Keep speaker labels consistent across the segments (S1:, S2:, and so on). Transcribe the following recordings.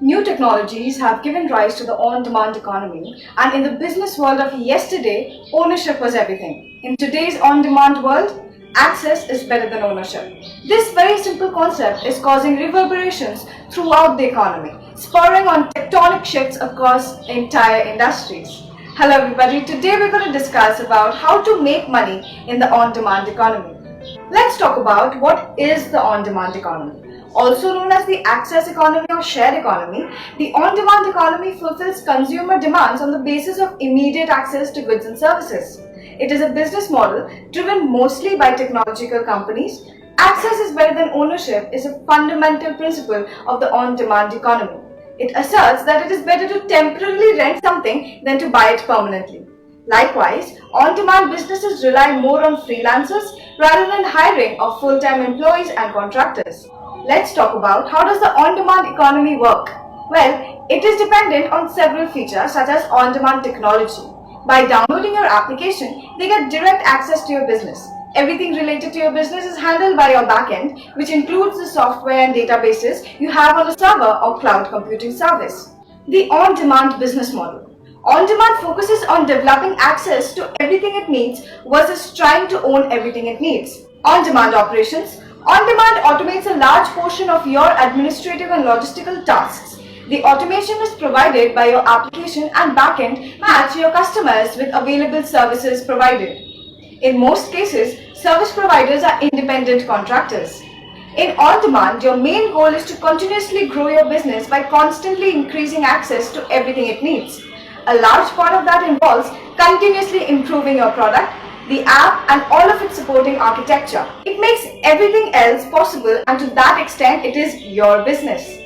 S1: New technologies have given rise to the on-demand economy, and in the business world of yesterday, ownership was everything. In today's on-demand world, access is better than ownership. This very simple concept is causing reverberations throughout the economy, spurring on tectonic shifts across entire industries. Hello everybody, today we're going to discuss about how to make money in the on-demand economy. Let's talk about what is the on-demand economy. Also known as the access economy or shared economy, the on-demand economy fulfills consumer demands on the basis of immediate access to goods and services. It is a business model driven mostly by technological companies. Access is better than ownership is a fundamental principle of the on-demand economy. It asserts that it is better to temporarily rent something than to buy it permanently. Likewise, on-demand businesses rely more on freelancers rather than hiring of full-time employees and contractors. Let's talk about how does the on-demand economy work? Well, it is dependent on several features such as on-demand technology. By downloading your application, they get direct access to your business. Everything related to your business is handled by your backend, which includes the software and databases you have on a server or cloud computing service. The on-demand business model. On-demand focuses on developing access to everything it needs versus trying to own everything it needs. On-demand operations. On-demand automates a large portion of your administrative and logistical tasks. The automation is provided by your application and backend match your customers with available services provided. In most cases, service providers are independent contractors. In on-demand, your main goal is to continuously grow your business by constantly increasing access to everything it needs. A large part of that involves continuously improving your product, the app and all of its supporting architecture. It makes everything else possible, and to that extent it is your business.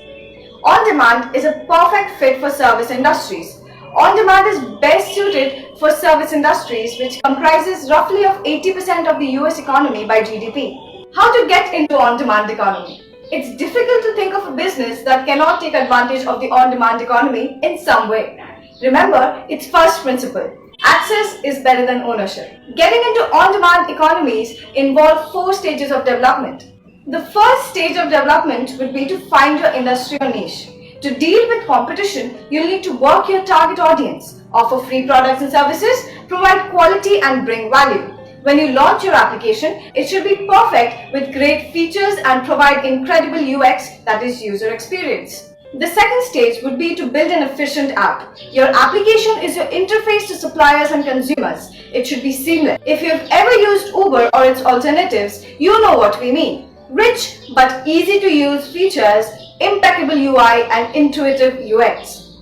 S1: On-demand is a perfect fit for service industries. On-demand is best suited for service industries, which comprises roughly of 80% of the US economy by GDP. How to get into on-demand economy? It's difficult to think of a business that cannot take advantage of the on-demand economy in some way. Remember, its first principle. Access is better than ownership. Getting into on-demand economies involve 4 stages of development. The first stage of development would be to find your industry or niche. To deal with competition, you'll need to work your target audience, offer free products and services, provide quality and bring value. When you launch your application, it should be perfect with great features and provide incredible UX, that is user experience. The second stage would be to build an efficient app. Your application is your interface to suppliers and consumers. It should be seamless. If you've ever used Uber or its alternatives, you know what we mean. Rich but easy to use features, impeccable UI and intuitive UX.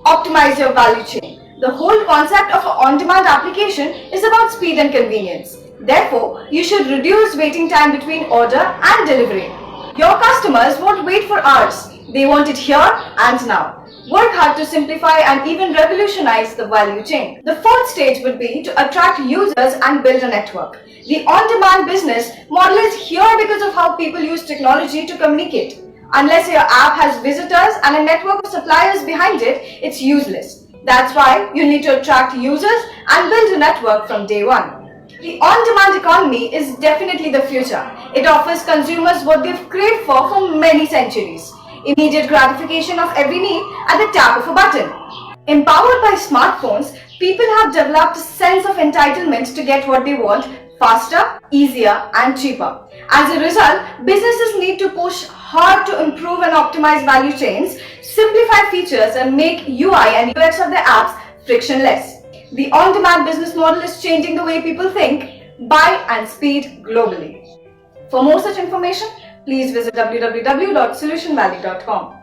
S1: Optimize your value chain. The whole concept of an on-demand application is about speed and convenience. Therefore, you should reduce waiting time between order and delivery. Your customers won't wait for hours. They want it here and now. Work hard to simplify and even revolutionize the value chain. The fourth stage would be to attract users and build a network. The on-demand business model is here because of how people use technology to communicate. Unless your app has visitors and a network of suppliers behind it, it's useless. That's why you need to attract users and build a network from day one. The on-demand economy is definitely the future. It offers consumers what they've craved for many centuries. Immediate gratification of every need at the tap of a button. Empowered by smartphones, people have developed a sense of entitlement to get what they want faster, easier and cheaper. As a result, businesses need to push hard to improve and optimize value chains, simplify features and make UI and UX of their apps frictionless. The on-demand business model is changing the way people think, buy and speed globally. For more such information, please visit www.solutionvalley.com.